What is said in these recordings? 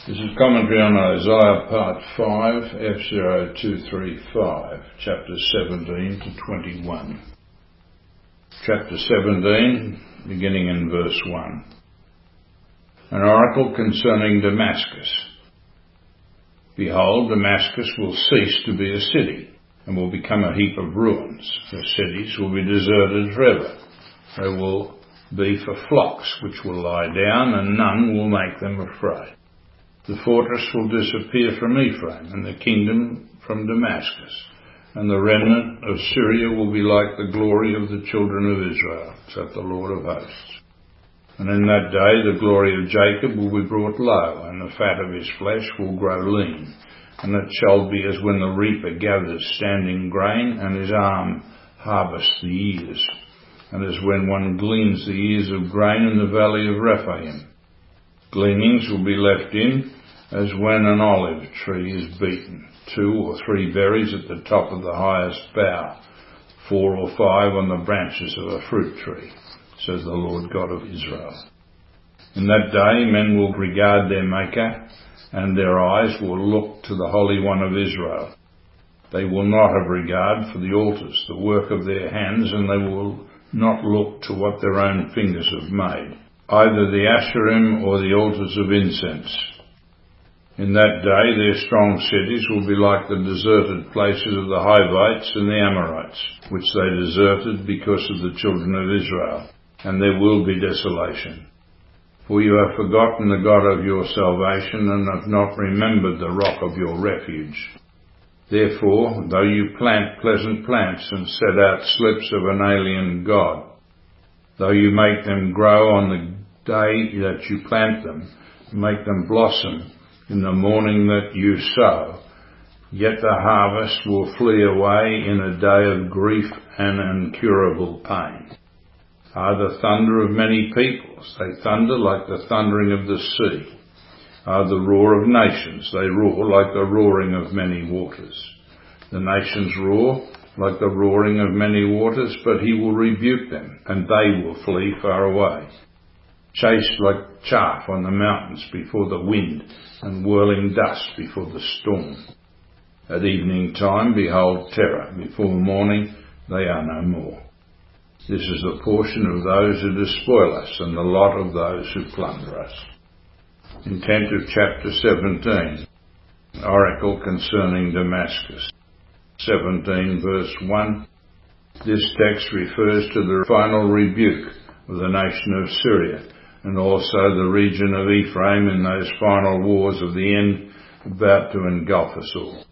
This is commentary on Isaiah Part 5, F0235, chapters 17 to 21. Chapter 17, beginning in verse 1. An oracle concerning Damascus. Behold, Damascus will cease to be a city, and will become a heap of ruins. Her cities will be deserted forever. They will be for flocks, which will lie down, and none will make them afraid. The fortress will disappear from Ephraim, and the kingdom from Damascus, and the remnant of Syria will be like the glory of the children of Israel, saith the Lord of hosts. And in that day the glory of Jacob will be brought low, and the fat of his flesh will grow lean. And it shall be as when the reaper gathers standing grain, and his arm harvests the ears, and as when one gleans the ears of grain in the valley of Rephaim. Gleanings will be left in, as when an olive tree is beaten, 2 or 3 berries at the top of the highest bough, 4 or 5 on the branches of a fruit tree, says the Lord God of Israel. In that day men will regard their Maker, and their eyes will look to the Holy One of Israel. They will not have regard for the altars, the work of their hands, and they will not look to what their own fingers have made, either the Asherim or the altars of incense. In that day their strong cities will be like the deserted places of the Hivites and the Amorites, which they deserted because of the children of Israel, and there will be desolation. For you have forgotten the God of your salvation, and have not remembered the rock of your refuge. Therefore, though you plant pleasant plants and set out slips of an alien god, though you make them grow on the day that you plant them, make them blossom in the morning that you sow, yet the harvest will flee away in a day of grief and incurable pain. Are the thunder of many peoples, they thunder like the thundering of the sea. Are the roar of nations, they roar like the roaring of many waters. The nations roar like the roaring of many waters, but he will rebuke them, and they will flee far away. Chased like chaff on the mountains before the wind, and whirling dust before the storm. At evening time, behold terror. Before morning, they are no more. This is the portion of those who despoil us, and the lot of those who plunder us. Intent of chapter 17. Oracle concerning Damascus. 17 verse 1. This text refers to the final rebuke of the nation of Syria, and also the region of Ephraim in those final wars of the end about to engulf us all.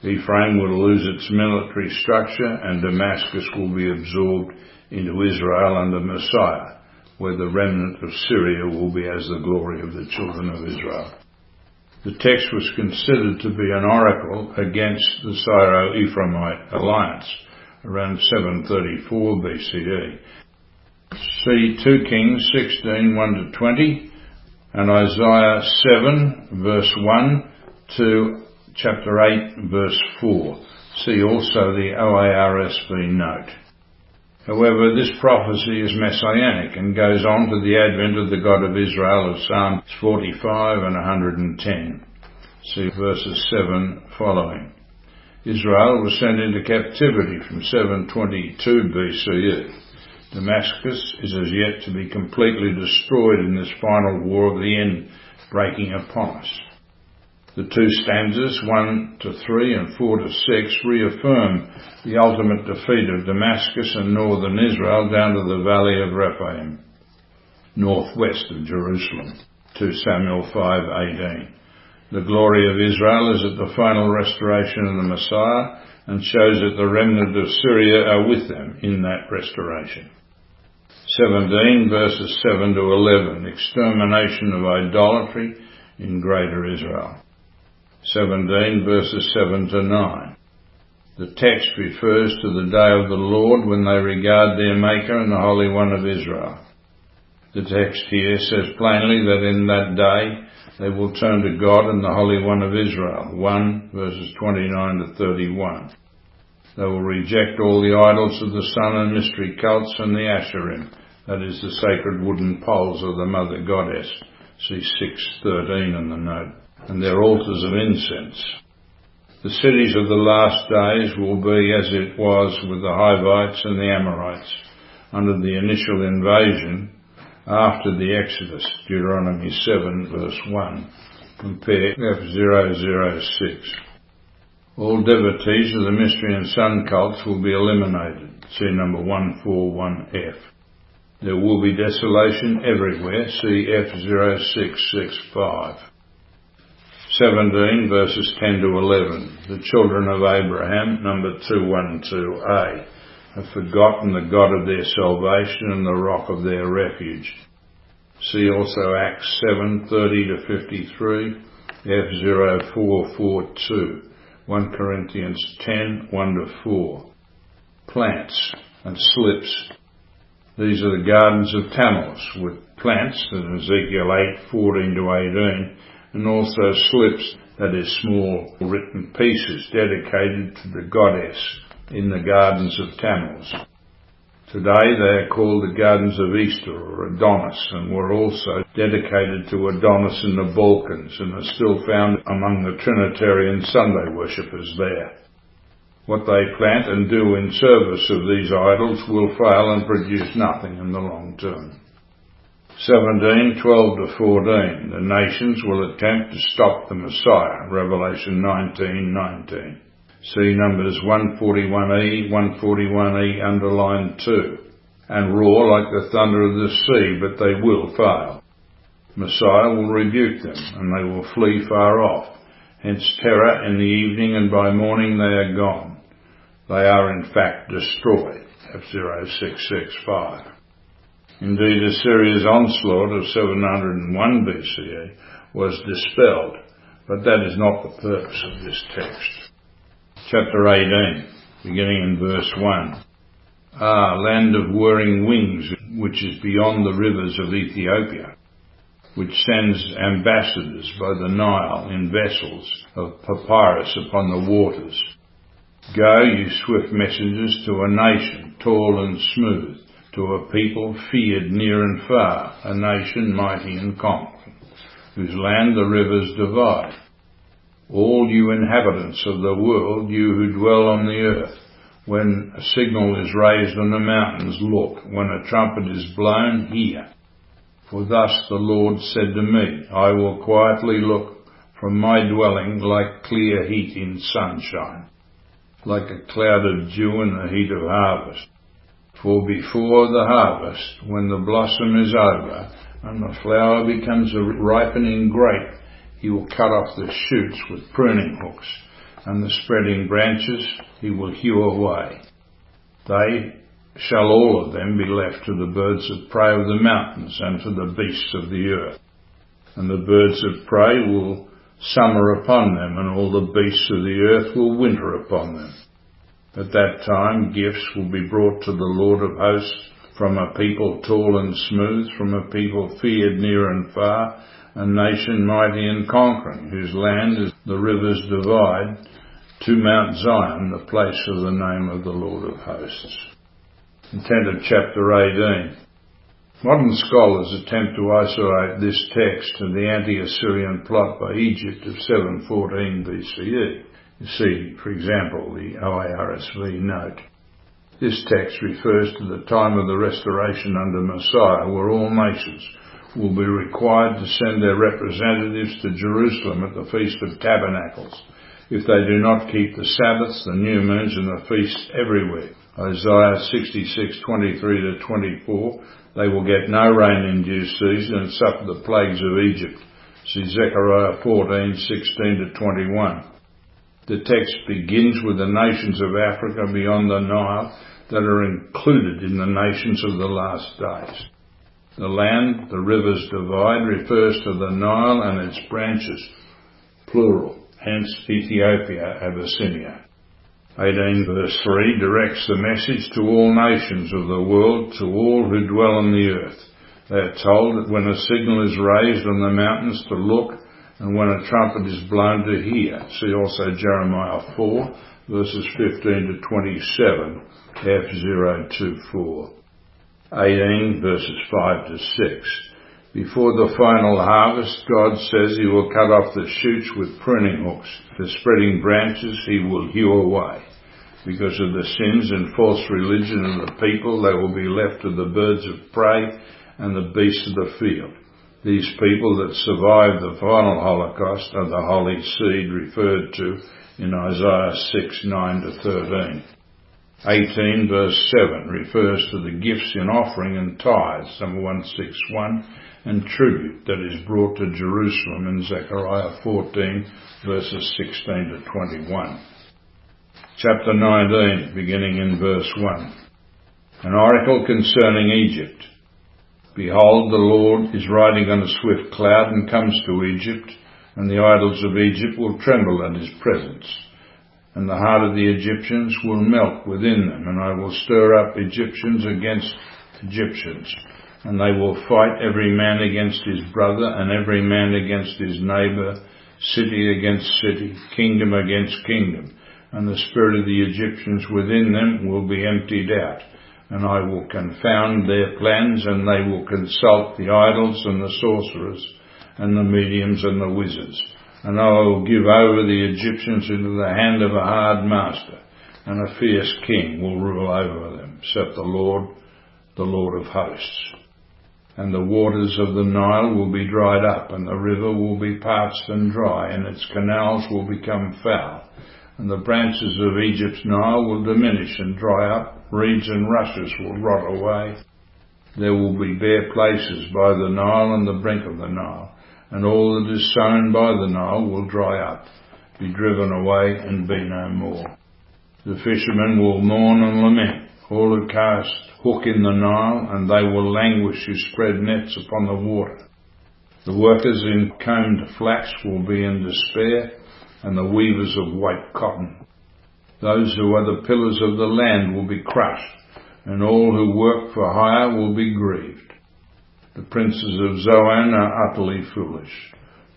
Ephraim will lose its military structure, and Damascus will be absorbed into Israel under Messiah, where the remnant of Syria will be as the glory of the children of Israel. The text was considered to be an oracle against the Syro-Ephraimite alliance around 734 BCE. See 2 Kings 16, 1-20, and Isaiah 7, verse 1 to chapter 8, verse 4. See also the OARSV note. However, this prophecy is messianic and goes on to the advent of the God of Israel of Psalms 45 and 110. See verses 7 following. Israel was sent into captivity from 722 BCE. Damascus is as yet to be completely destroyed in this final war of the end breaking upon us. The 2 stanzas, 1-3 and 4-6, reaffirm the ultimate defeat of Damascus and northern Israel down to the valley of Rephaim, northwest of Jerusalem. 2 Samuel 5:18. The glory of Israel is at the final restoration of the Messiah, and shows that the remnant of Syria are with them in that restoration. 17 verses 7-11, extermination of idolatry in Greater Israel. 17 verses 7-9. The text refers to the day of the Lord when they regard their Maker and the Holy One of Israel. The text here says plainly that in that day they will turn to God and the Holy One of Israel. 1 verses 29-31. They will reject all the idols of the sun and mystery cults and the Asherim, that is, the sacred wooden poles of the mother goddess. See 6:13 in the note. and their altars of incense. The cities of the last days will be as it was with the Hivites and the Amorites under the initial invasion after the Exodus, Deuteronomy 7 verse 1. Compare F006. All devotees of the mystery and sun cults will be eliminated. See number 141F. There will be desolation everywhere. See F0665. 17 verses 10 to 11. The children of Abraham, number 212A, have forgotten the God of their salvation and the rock of their refuge. See also Acts 7:30 to 53, F0442, 1 Corinthians 10, 1 to 4. Plants and slips. These are the gardens of Tammuz, with plants in Ezekiel 8:14 to 18, and also slips, that is small written pieces dedicated to the goddess in the gardens of Tammuz. Today they are called the Gardens of Easter or Adonis, and were also dedicated to Adonis in the Balkans and are still found among the Trinitarian Sunday worshippers there. What they plant and do in service of these idols will fail and produce nothing in the long term. 17:12 to 14. The nations will attempt to stop the Messiah, Revelation 19:19. See Numbers 141E, 141E underlined 2, and roar like the thunder of the sea, but they will fail. Messiah will rebuke them, and they will flee far off. Hence terror in the evening, and by morning they are gone. They are in fact destroyed. F0665. Indeed, Assyria's onslaught of 701 BCE was dispelled, but that is not the purpose of this text. Chapter 18, beginning in verse 1. Land of whirring wings, which is beyond the rivers of Ethiopia, which sends ambassadors by the Nile in vessels of papyrus upon the waters. Go, you swift messengers, to a nation tall and smooth, to a people feared near and far, a nation mighty and conquering, whose land the rivers divide. All you inhabitants of the world, you who dwell on the earth, when a signal is raised on the mountains, look. When a trumpet is blown, hear. For thus the Lord said to me, I will quietly look from my dwelling like clear heat in sunshine, like a cloud of dew in the heat of harvest. For before the harvest, when the blossom is over, and the flower becomes a ripening grape, he will cut off the shoots with pruning hooks, and the spreading branches he will hew away. They shall all of them be left to the birds of prey of the mountains and to the beasts of the earth. And the birds of prey will summer upon them, and all the beasts of the earth will winter upon them. At that time gifts will be brought to the Lord of hosts from a people tall and smooth, from a people feared near and far, a nation mighty and conquering, whose land is the rivers divide, to Mount Zion, the place of the name of the Lord of hosts. Intent of chapter 18. Modern scholars attempt to isolate this text to the anti-Assyrian plot by Egypt of 714 BCE. You see, for example, the OARSV note. This text refers to the time of the restoration under Messiah, where all nations will be required to send their representatives to Jerusalem at the Feast of Tabernacles, if they do not keep the Sabbaths, the new moons, and the feasts everywhere. Isaiah 66:23 to 24. They will get no rain in due season and suffer the plagues of Egypt. See Zechariah 14:16 to 21. The text begins with the nations of Africa beyond the Nile that are included in the nations of the last days. The land the rivers divide refers to the Nile and its branches, plural, hence Ethiopia, Abyssinia. 18 verse 3 directs the message to all nations of the world, to all who dwell on the earth. They are told that when a signal is raised on the mountains to look, and when a trumpet is blown to hear. See also Jeremiah 4 verses 15 to 27, F024. 18 verses 5 to 6. Before the final harvest, God says he will cut off the shoots with pruning hooks. The spreading branches he will hew away. Because of the sins and false religion of the people, they will be left to the birds of prey and the beasts of the field. These people that survived the final Holocaust are the holy seed referred to in Isaiah 6:9-13. 18 verse 7 refers to the gifts in offering and tithes, Psalm 161, and tribute that is brought to Jerusalem in Zechariah 14 verses 16-21. Chapter 19, beginning in verse 1. An oracle concerning Egypt. Behold, the Lord is riding on a swift cloud and comes to Egypt, and the idols of Egypt will tremble at his presence. And the heart of the Egyptians will melt within them, and I will stir up Egyptians against Egyptians, and they will fight every man against his brother, and every man against his neighbour, city against city, kingdom against kingdom, and the spirit of the Egyptians within them will be emptied out, and I will confound their plans, and they will consult the idols and the sorcerers, and the mediums and the wizards. And I will give over the Egyptians into the hand of a hard master, and a fierce king will rule over them, saith the Lord of hosts. And the waters of the Nile will be dried up, and the river will be parched and dry, and its canals will become foul. And the branches of Egypt's Nile will diminish and dry up, reeds and rushes will rot away. There will be bare places by the Nile and the brink of the Nile, and all that is sown by the Nile will dry up, be driven away, and be no more. The fishermen will mourn and lament, all who cast hook in the Nile, and they will languish who spread nets upon the water. The workers in combed flax will be in despair, and the weavers of white cotton. Those who are the pillars of the land will be crushed, and all who work for hire will be grieved. The princes of Zoan are utterly foolish.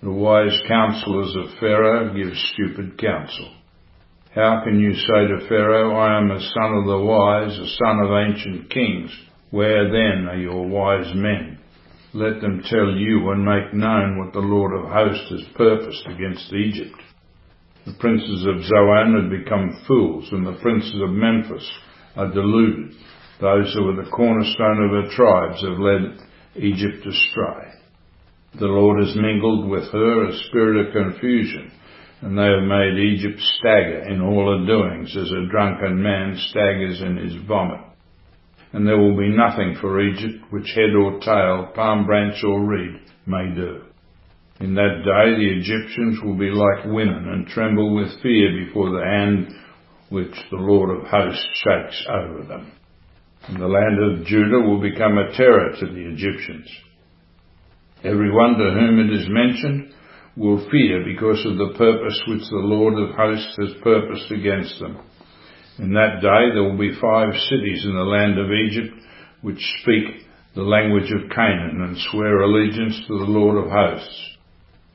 The wise counselors of Pharaoh give stupid counsel. How can you say to Pharaoh, I am a son of the wise, a son of ancient kings? Where then are your wise men? Let them tell you and make known what the Lord of hosts has purposed against Egypt. The princes of Zoan have become fools, and the princes of Memphis are deluded. Those who are the cornerstone of her tribes have led Egypt astray. The Lord has mingled with her a spirit of confusion, and they have made Egypt stagger in all her doings, as a drunken man staggers in his vomit. And there will be nothing for Egypt which head or tail, palm branch or reed may do. In that day the Egyptians will be like women, and tremble with fear before the hand which the Lord of hosts shakes over them. And the land of Judah will become a terror to the Egyptians. Everyone to whom it is mentioned will fear because of the purpose which the Lord of hosts has purposed against them. In that day there will be 5 cities in the land of Egypt which speak the language of Canaan and swear allegiance to the Lord of hosts.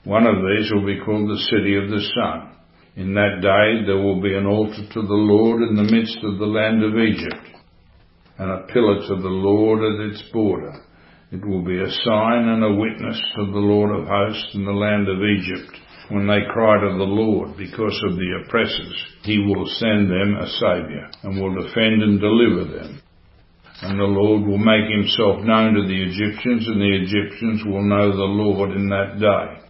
One of these will be called the City of the Sun. In that day there will be an altar to the Lord in the midst of the land of Egypt, and a pillar to the Lord at its border. It will be a sign and a witness to the Lord of hosts in the land of Egypt. When they cry to the Lord because of the oppressors, he will send them a Saviour, and will defend and deliver them. And the Lord will make himself known to the Egyptians, and the Egyptians will know the Lord in that day,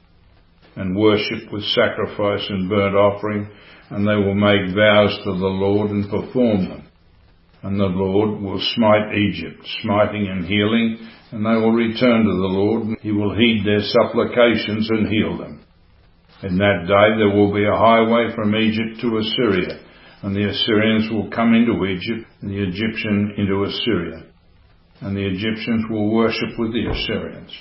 and worship with sacrifice and burnt offering, and they will make vows to the Lord and perform them. And the Lord will smite Egypt, smiting and healing, and they will return to the Lord, and he will heed their supplications and heal them. In that day there will be a highway from Egypt to Assyria, and the Assyrians will come into Egypt, and the Egyptian into Assyria, and the Egyptians will worship with the Assyrians.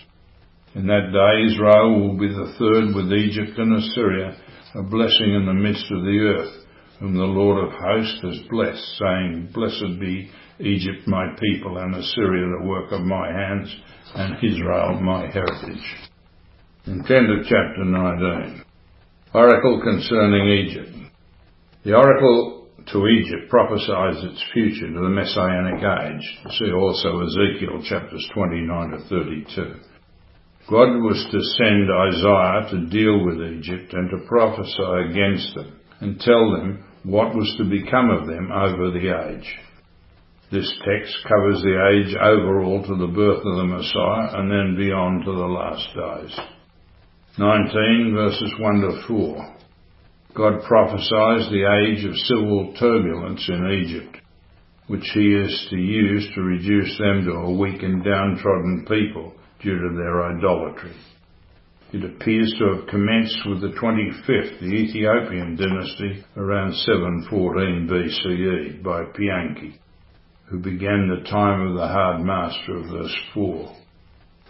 In that day Israel will be the third with Egypt and Assyria, a blessing in the midst of the earth, whom the Lord of hosts has blessed, saying, Blessed be Egypt my people, and Assyria the work of my hands, and Israel my heritage. End of chapter 19. Oracle concerning Egypt. The oracle to Egypt prophesies its future to the Messianic age. See also Ezekiel chapters 29 to 32. God was to send Isaiah to deal with Egypt and to prophesy against them and tell them what was to become of them over the age. This text covers the age overall to the birth of the Messiah and then beyond to the last days. 19 verses 1 to 4. God prophesies the age of civil turbulence in Egypt, which he is to use to reduce them to a weak and downtrodden people due to their idolatry. It appears to have commenced with the 25th, the Ethiopian dynasty, around 714 BCE by Pianki, who began the time of the hard master of verse 4.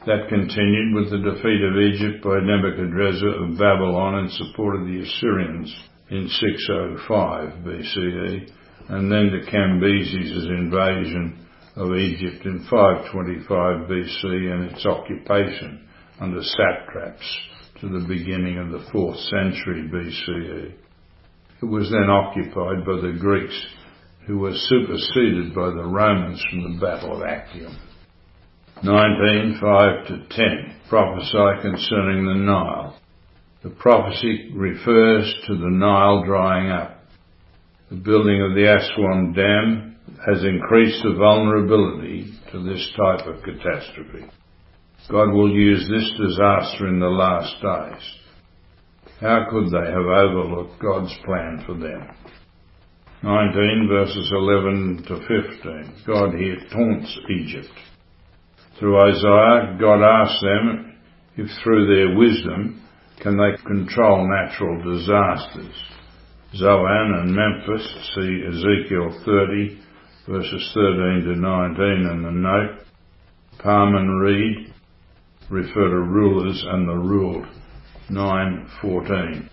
That continued with the defeat of Egypt by Nebuchadrezzar of Babylon in support of the Assyrians in 605 BCE, and then to Cambyses' invasion of Egypt in 525 BC and its occupation under satraps to the beginning of the 4th century BCE. It was then occupied by the Greeks, who were superseded by the Romans from the Battle of Actium. 19, 5 to 10. Prophesy concerning the Nile. The prophecy refers to the Nile drying up. The building of the Aswan Dam has increased the vulnerability to this type of catastrophe. God will use this disaster in the last days. How could they have overlooked God's plan for them? 19 verses 11 to 15. God here taunts Egypt. Through Isaiah, God asks them if through their wisdom can they control natural disasters. Zoan and Memphis, see Ezekiel 30 verses 13 to 19 in the note. Palm and reed refer to rulers and the ruled. 9:14.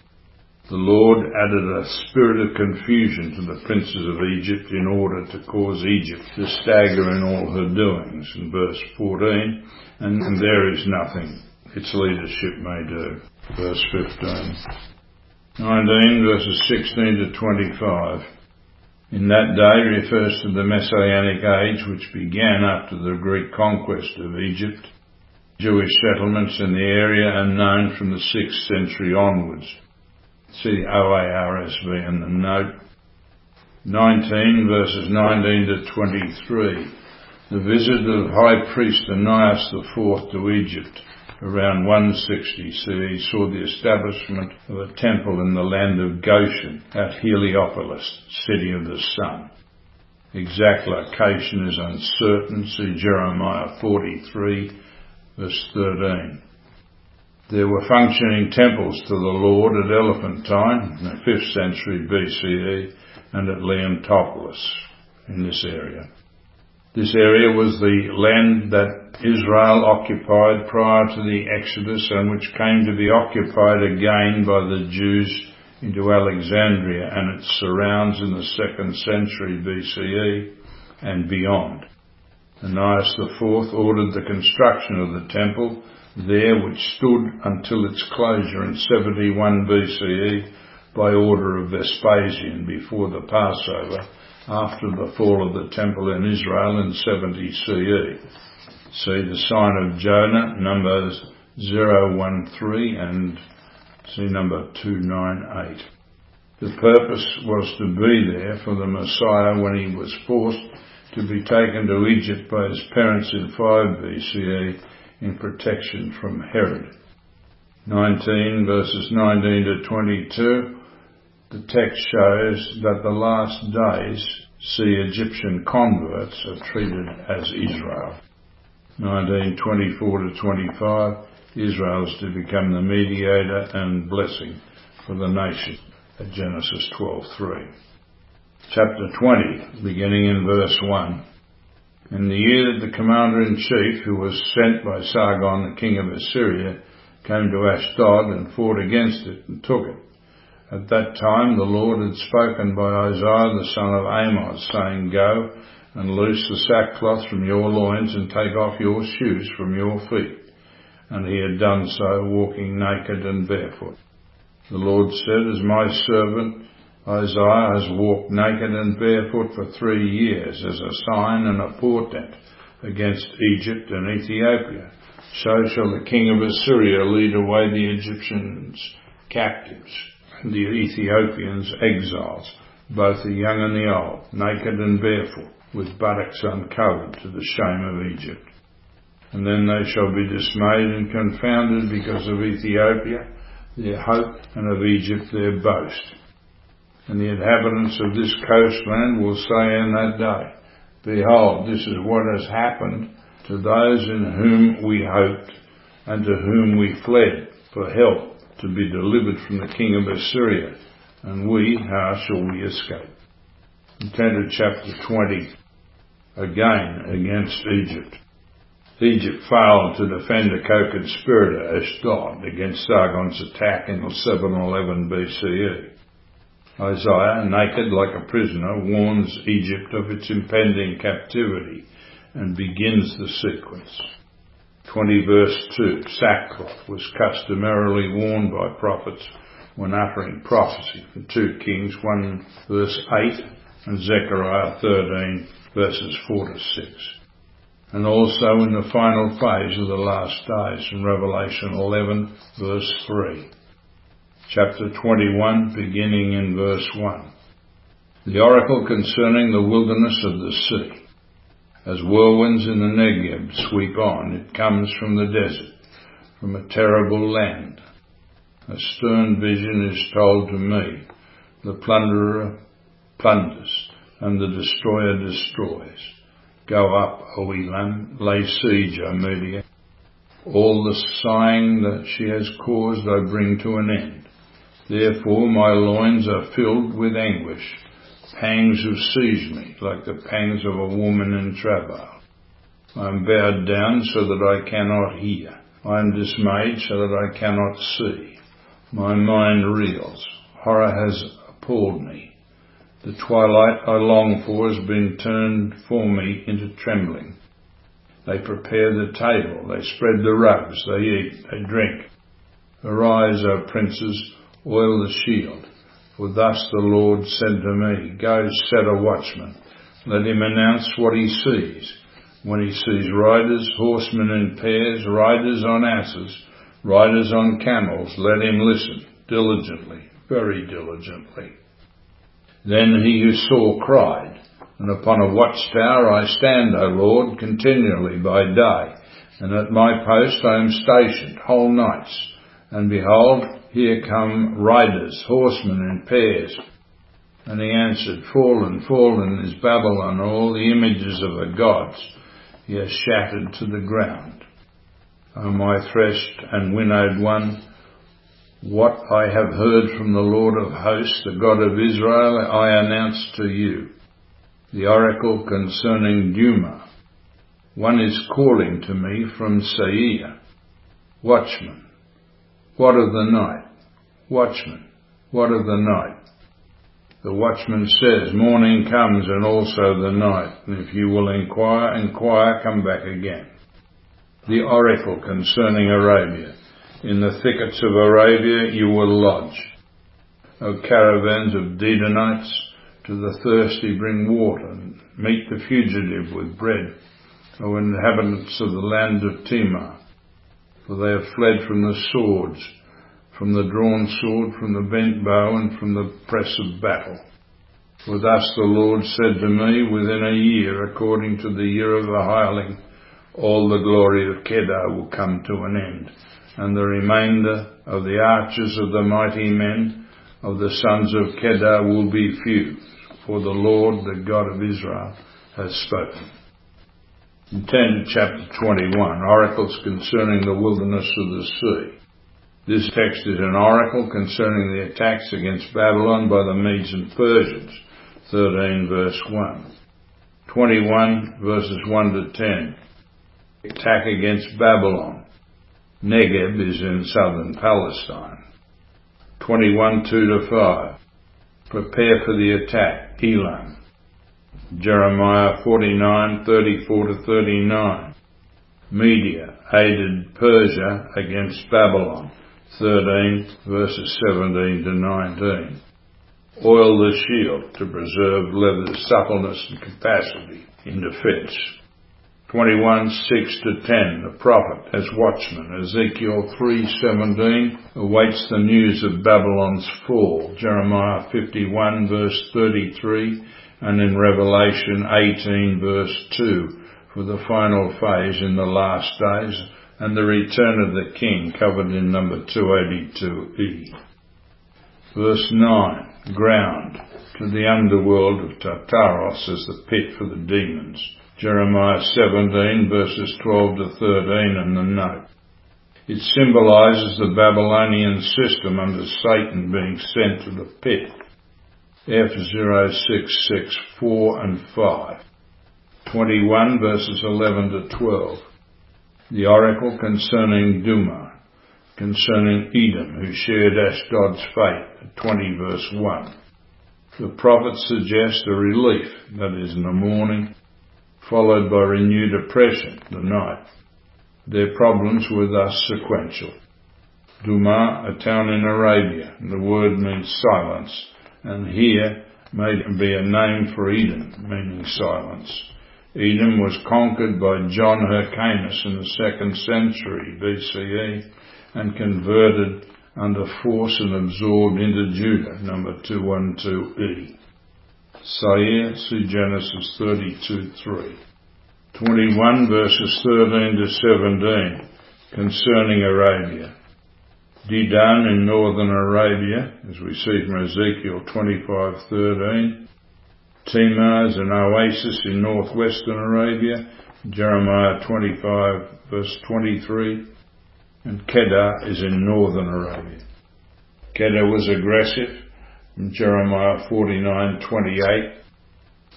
The Lord added a spirit of confusion to the princes of Egypt in order to cause Egypt to stagger in all her doings, in verse 14, and there is nothing its leadership may do, verse 15. 19 verses 16 to 25. In that day refers to the Messianic age which began after the Greek conquest of Egypt. Jewish settlements in the area are known from the 6th century onwards. See OARSV in the note. 19 verses 19 to 23. The visit of High Priest Anias IV to Egypt around 160 CE saw the establishment of a temple in the land of Goshen at Heliopolis, city of the sun. Exact location is uncertain. See Jeremiah 43 verse 13. There were functioning temples to the Lord at Elephantine in the 5th century BCE and at Leontopolis in this area. This area was the land that Israel occupied prior to the Exodus and which came to be occupied again by the Jews into Alexandria and its surrounds in the 2nd century BCE and beyond. Anias IV ordered the construction of the temple there, which stood until its closure in 71 BCE by order of Vespasian before the Passover, after the fall of the temple in Israel in 70 CE. See the sign of Jonah, numbers 013 and see number 298. The purpose was to be there for the Messiah when he was forced to be taken to Egypt by his parents in 5 BCE in protection from Herod. 19 verses 19 to 22. The text shows that the last days see Egyptian converts are treated as Israel. 19:24 to 25. Israel is to become the mediator and blessing for the nation at Genesis 12:3. Chapter 20, beginning in verse 1. In the year that the commander-in-chief, who was sent by Sargon, the king of Assyria, came to Ashdod and fought against it and took it. At that time the Lord had spoken by Isaiah the son of Amoz, saying, Go and loose the sackcloth from your loins and take off your shoes from your feet. And he had done so, walking naked and barefoot. The Lord said, As my servant Isaiah has walked naked and barefoot for 3 years as a sign and a portent against Egypt and Ethiopia, So shall the king of Assyria lead away the Egyptians captives, and the Ethiopians exiles, both the young and the old, naked and barefoot, with buttocks uncovered, to the shame of Egypt. And then they shall be dismayed and confounded because of Ethiopia, their hope, and of Egypt, their boast. And the inhabitants of this coastland will say in that day, Behold, this is what has happened to those in whom we hoped, and to whom we fled for help, to be delivered from the king of Assyria. And we, how shall we escape? And turn to chapter 20, again against Egypt. Egypt failed to defend a co-conspirator, Ashdod, against Sargon's attack in 711 BCE. Isaiah, naked like a prisoner, warns Egypt of its impending captivity and begins the sequence. 20 verse 2, sackcloth was customarily worn by prophets when uttering prophecy from 2 Kings 1 verse 8 and Zechariah 13 verses 4 to 6. And also in the final phase of the last days in Revelation 11 verse 3. Chapter 21 beginning in verse 1. The oracle concerning the wilderness of the sea. As whirlwinds in the Negeb sweep on, it comes from the desert, from a terrible land. A stern vision is told to me. The plunderer plunders, and the destroyer destroys. Go up, O Elam, lay siege, O Media. All the sighing that she has caused I bring to an end. Therefore my loins are filled with anguish. Pangs have seized me, like the pangs of a woman in travail. I am bowed down so that I cannot hear. I am dismayed so that I cannot see. My mind reels. Horror has appalled me. The twilight I long for has been turned for me into trembling. They prepare the table, they spread the rugs, they eat, they drink. Arise, O princes, oil the shield. For thus the Lord said to me, Go set a watchman. Let him announce what he sees. When he sees riders, horsemen in pairs, riders on asses, riders on camels, let him listen diligently, very diligently. Then he who saw cried, And upon a watchtower I stand, O Lord, continually by day, and at my post I am stationed whole nights. And behold, here come riders, horsemen in pairs. And he answered, Fallen, fallen is Babylon, all the images of the gods. He has shattered to the ground. O my threshed and winnowed one, what I have heard from the Lord of hosts, the God of Israel, I announce to you. The oracle concerning Duma. One is calling to me from Seir. Watchman, what of the night? Watchman, what of the night? The watchman says, Morning comes and also the night, and if you will inquire, come back again. The oracle concerning Arabia. In the thickets of Arabia you will lodge. O caravans of Dedanites, to the thirsty bring water, and meet the fugitive with bread. O inhabitants of the land of Timar, for they have fled from the swords, from the drawn sword, from the bent bow, and from the press of battle. For thus the Lord said to me, Within a year, according to the year of the hireling, all the glory of Kedar will come to an end, and the remainder of the archers of the mighty men of the sons of Kedar will be few, for the Lord, the God of Israel, has spoken. And turn to chapter 21, Oracles concerning the wilderness of the sea. This text is an oracle concerning the attacks against Babylon by the Medes and Persians, 13 verse 1. 21 verses 1 to 10. Attack against Babylon. Negeb is in southern Palestine. 21 2 to 5. Prepare for the attack, Elam. Jeremiah 49 34 to 39. Media aided Persia against Babylon. 13 verses 17 to 19. Oil the shield to preserve leather's suppleness and capacity in defence. 21, 6 to 10, the prophet as watchman. Ezekiel 3:17 awaits the news of Babylon's fall. Jeremiah 51 verse 33, and in Revelation 18 verse 2 for the final phase in the last days and the return of the king, covered in number 282e. Verse 9, ground, to the underworld of Tartaros as the pit for the demons. Jeremiah 17 verses 12 to 13 and the note. It symbolises the Babylonian system under Satan being sent to the pit. F0664 and 5. 21 verses 11 to 12. The oracle concerning Duma, concerning Edom, who shared Ashdod's fate, 20 verse 1. The prophet suggests a relief, that is in the morning, followed by renewed oppression, the night. Their problems were thus sequential. Duma, a town in Arabia, the word means silence, and here may be a name for Edom, meaning silence. Edom was conquered by John Hyrcanus in the 2nd century BCE and converted under force and absorbed into Judah, number 212e. Sair, see Genesis 32:3. 21 verses 13 to 17 concerning Arabia. Dedan in northern Arabia, as we see from Ezekiel 25:13. Timar is an oasis in northwestern Arabia, Jeremiah 25 verse 23. And Kedar is in northern Arabia. Kedar was aggressive, in Jeremiah 49:28.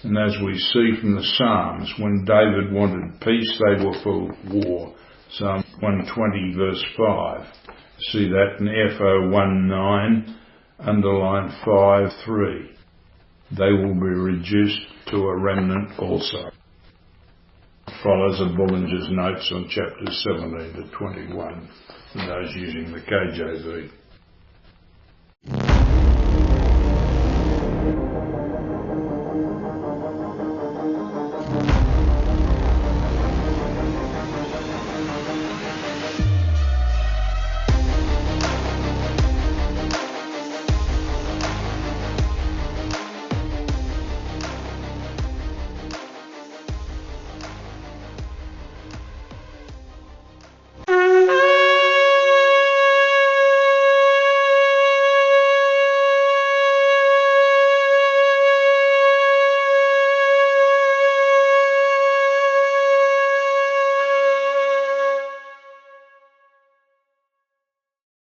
And as we see from the Psalms, when David wanted peace, they were for war. Psalm 120 verse 5. See that in F019, underline 5:3. They will be reduced to a remnant also. Follows a Bullinger's notes on chapters 17 to 21, for those using the KJV.